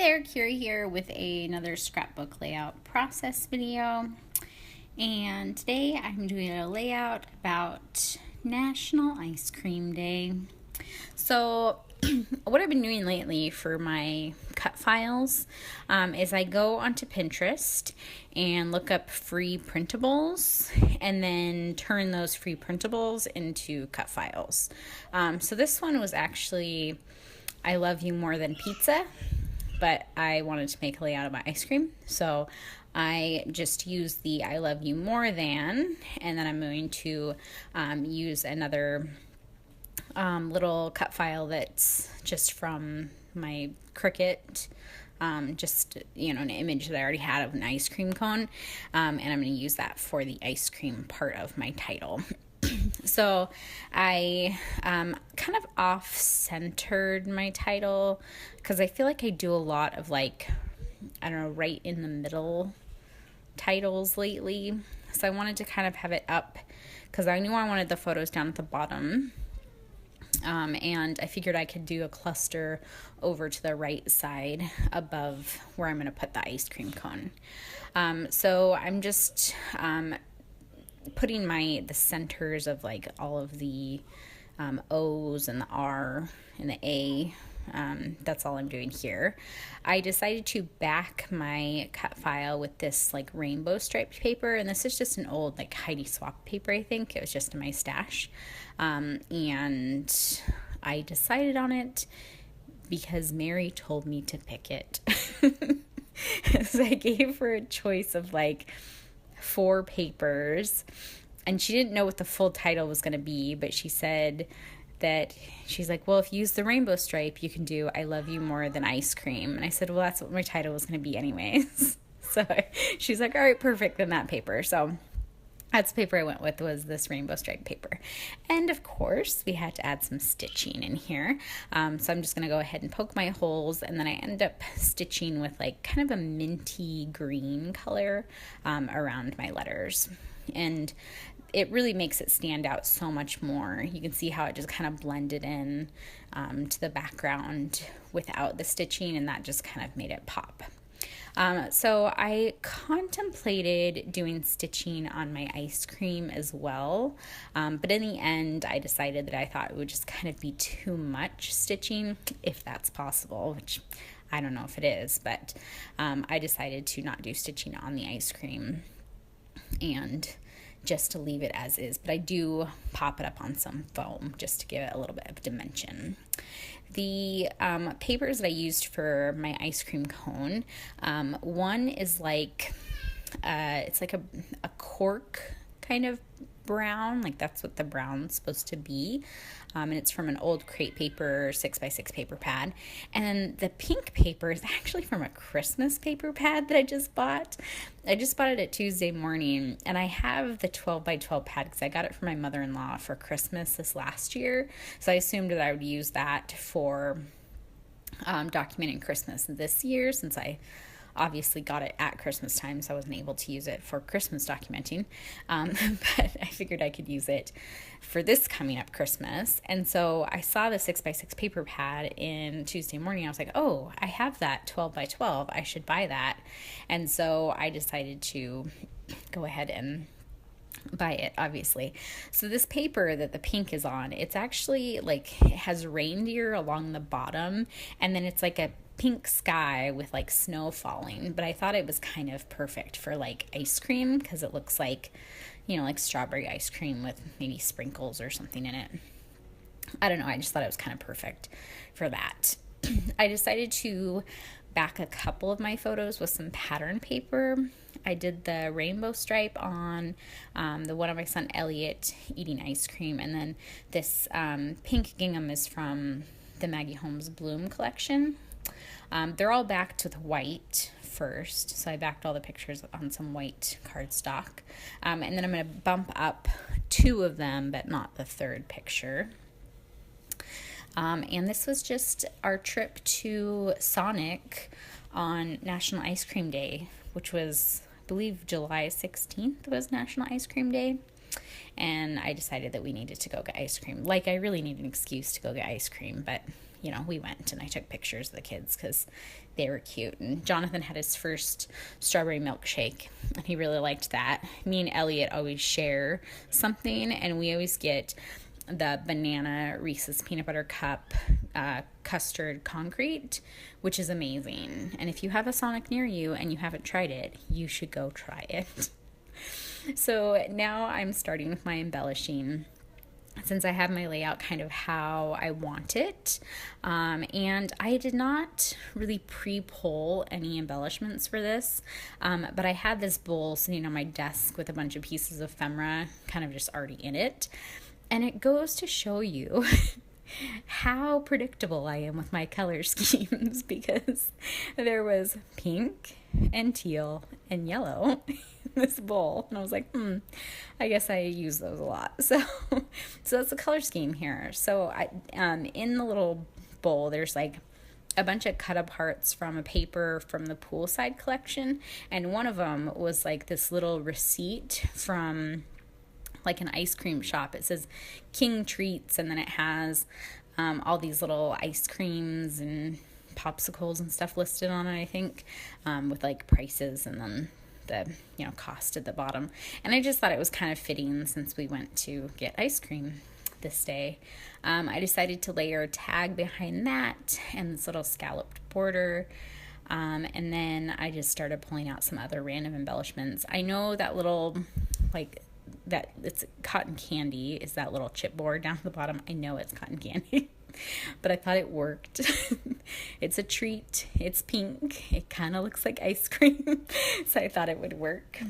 there, Kira here with another scrapbook layout process video. And today I'm doing a layout about National Ice Cream Day. So what I've been doing lately for my cut files is I go onto Pinterest and look up free printables and then turn those free printables into cut files. So this one was actually I Love You More Than Pizza, but I wanted to make a layout of my ice cream. So I just use the I Love You More Than, and then I'm going to use another little cut file that's just from my Cricut, just, an image that I already had of an ice cream cone, and I'm going to use that for the ice cream part of my title. So I kind of off-centered my title because I feel like I do a lot of right in the middle titles lately. So I wanted to kind of have it up because I knew I wanted the photos down at the bottom. And I figured I could do a cluster over to the right side above where I'm going to put the ice cream cone. So I'm just putting the centers of all of the O's and the R and the A. That's all I'm doing here. I decided to back my cut file with this rainbow striped paper, and this is just an old Heidi Swapp paper. I think it was just in my stash, and I decided on it because Mary told me to pick it. So I gave her a choice of 4 papers, and she didn't know what the full title was going to be, but she said that she's like, well, if you use the rainbow stripe, you can do I Love You More Than Ice Cream. And I said, well, that's what my title was going to be anyways. So she's like, all right, perfect, then that paper. So that's the paper I went with, was this rainbow stripe paper. And of course, we had to add some stitching in here. So I'm just going to go ahead and poke my holes, and then I end up stitching with kind of a minty green color around my letters. And it really makes it stand out so much more. You can see how it just kind of blended in to the background without the stitching, and that just kind of made it pop. So I contemplated doing stitching on my ice cream as well, but in the end I decided that I thought it would just kind of be too much stitching, if that's possible, which I don't know if it is, but I decided to not do stitching on the ice cream and just to leave it as is, but I do pop it up on some foam just to give it a little bit of dimension. The papers that I used for my ice cream cone, one is it's like a cork kind of brown, that's what the brown's supposed to be, and it's from an old crate paper 6x6 paper pad. And then the pink paper is actually from a Christmas paper pad that I just bought. I just bought it at Tuesday morning, and I have the 12x12 pad because I got it from my mother-in-law for Christmas this last year, so I assumed that I would use that for documenting Christmas this year, since I obviously got it at Christmas time, so I wasn't able to use it for Christmas documenting, but I figured I could use it for this coming up Christmas. And so I saw the 6x6 paper pad in Tuesday morning. I was like, oh, I have that 12x12, I should buy that. And so I decided to go ahead and buy it, obviously. So this paper that the pink is on, it's actually it has reindeer along the bottom, and then it's a pink sky with snow falling, but I thought it was kind of perfect for ice cream because it looks like strawberry ice cream with maybe sprinkles or something in it. I don't know, I just thought it was kind of perfect for that. I decided to back a couple of my photos with some pattern paper. I did the rainbow stripe on the one of my son Elliot eating ice cream, and then this pink gingham is from the Maggie Holmes Bloom collection. They're all backed with white first, so I backed all the pictures on some white cardstock, and then I'm going to bump up 2 of them, but not the 3rd picture. And this was just our trip to Sonic on National Ice Cream Day, which was, I believe, July 16th was National Ice Cream Day. And I decided that we needed to go get ice cream. I really need an excuse to go get ice cream, but we went and I took pictures of the kids because they were cute. And Jonathan had his first strawberry milkshake, and he really liked that. Me and Elliot always share something, and we always get the banana Reese's peanut butter cup custard concrete, which is amazing. And if you have a Sonic near you and you haven't tried it, you should go try it. So now I'm starting with my embellishing, since I have my layout kind of how I want it. And I did not really pre-pull any embellishments for this, but I had this bowl sitting on my desk with a bunch of pieces of ephemera kind of just already in it. And it goes to show you how predictable I am with my color schemes, because there was pink and teal and yellow in this bowl, and I was like, I guess I use those a lot. So that's the color scheme here. So I in the little bowl, there's like a bunch of cut aparts from a paper from the poolside collection, and one of them was like this little receipt from like an ice cream shop. It says King Treats, and then it has all these little ice creams and popsicles and stuff listed on it, I think, with like prices and then the cost at the bottom. And I just thought it was kind of fitting since we went to get ice cream this day. I decided to layer a tag behind that and this little scalloped border. And then I just started pulling out some other random embellishments. I know that little that it's cotton candy is that little chipboard down at the bottom. I know it's cotton candy, but I thought it worked. It's a treat. It's pink. It kind of looks like ice cream, so I thought it would work.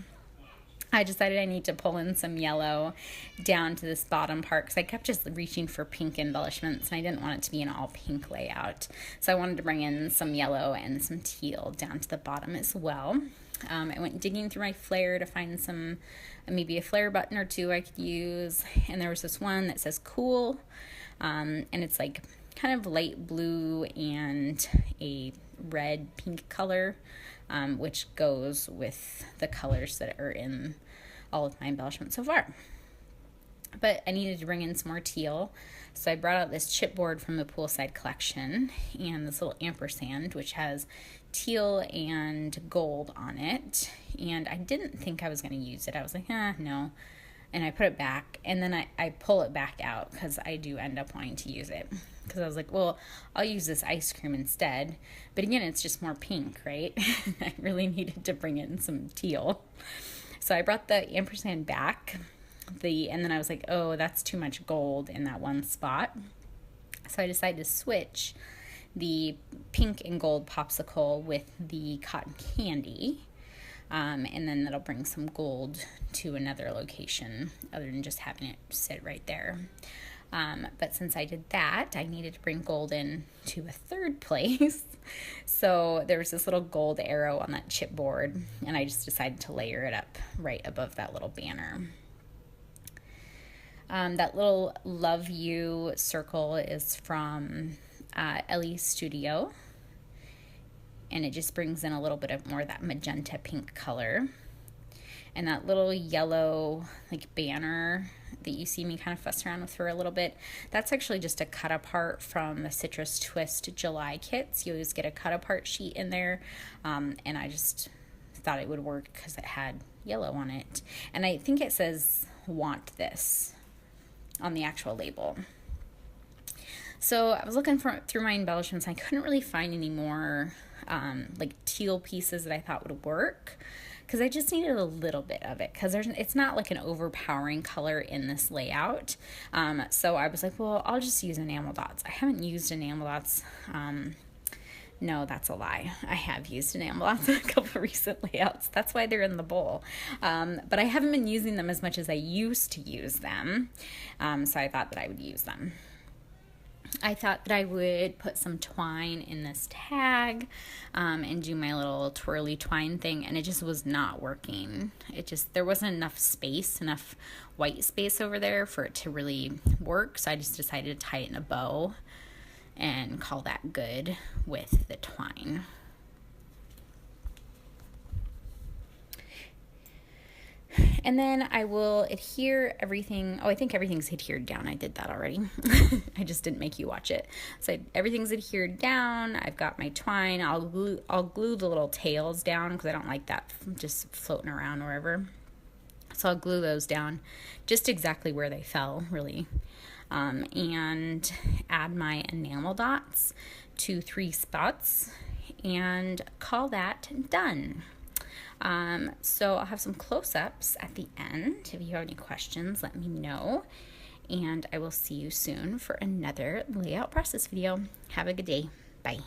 I decided I need to pull in some yellow down to this bottom part because I kept just reaching for pink embellishments, and I didn't want it to be an all pink layout. So I wanted to bring in some yellow and some teal down to the bottom as well. I went digging through my flare to find some, maybe a flare button or two I could use. And there was this one that says cool. And it's like kind of light blue and a red pink color, which goes with the colors that are in all of my embellishments so far. But I needed to bring in some more teal. So I brought out this chipboard from the poolside collection and this little ampersand, which has teal and gold on it. And I didn't think I was going to use it. I was like, no. And I put it back, and then I pull it back out because I do end up wanting to use it. Because I was like, well, I'll use this ice cream instead. But again, it's just more pink, right? I really needed to bring in some teal. So I brought the ampersand back. And then I was like, oh, that's too much gold in that one spot. So I decided to switch the pink and gold popsicle with the cotton candy. And then that'll bring some gold to another location other than just having it sit right there. But since I did that, I needed to bring gold in to a third place. So there was this little gold arrow on that chipboard, and I just decided to layer it up right above that little banner. That little Love You circle is from Ellie's Studio, and it just brings in a little bit of more of that magenta pink color. And that little yellow like banner that you see me kind of fuss around with for a little bit, that's actually just a cut apart from the Citrus Twist July kits. You always get a cut apart sheet in there, and I just thought it would work because it had yellow on it. And I think it says want this on the actual label. So I was looking through my embellishments, and I couldn't really find any more like teal pieces that I thought would work, because I just needed a little bit of it, because it's not like an overpowering color in this layout. So I was like, well, I'll just use enamel dots. I haven't used enamel dots. No, that's a lie. I have used enamel dots in a couple of recent layouts. That's why they're in the bowl. But I haven't been using them as much as I used to use them. So I thought that I would use them. I thought that I would put some twine in this tag and do my little twirly twine thing, and it just was not working. There wasn't enough space, enough white space over there for it to really work, so I just decided to tie it in a bow and call that good with the twine. And then I will adhere everything. Oh, I think everything's adhered down. I did that already. I just didn't make you watch it. So everything's adhered down. I've got my twine. I'll glue the little tails down because I don't like that just floating around wherever. So I'll glue those down just exactly where they fell, really. And add my enamel dots to 3 spots and call that done. So I'll have some close-ups at the end. If you have any questions, let me know. And I will see you soon for another layout process video. Have a good day. Bye.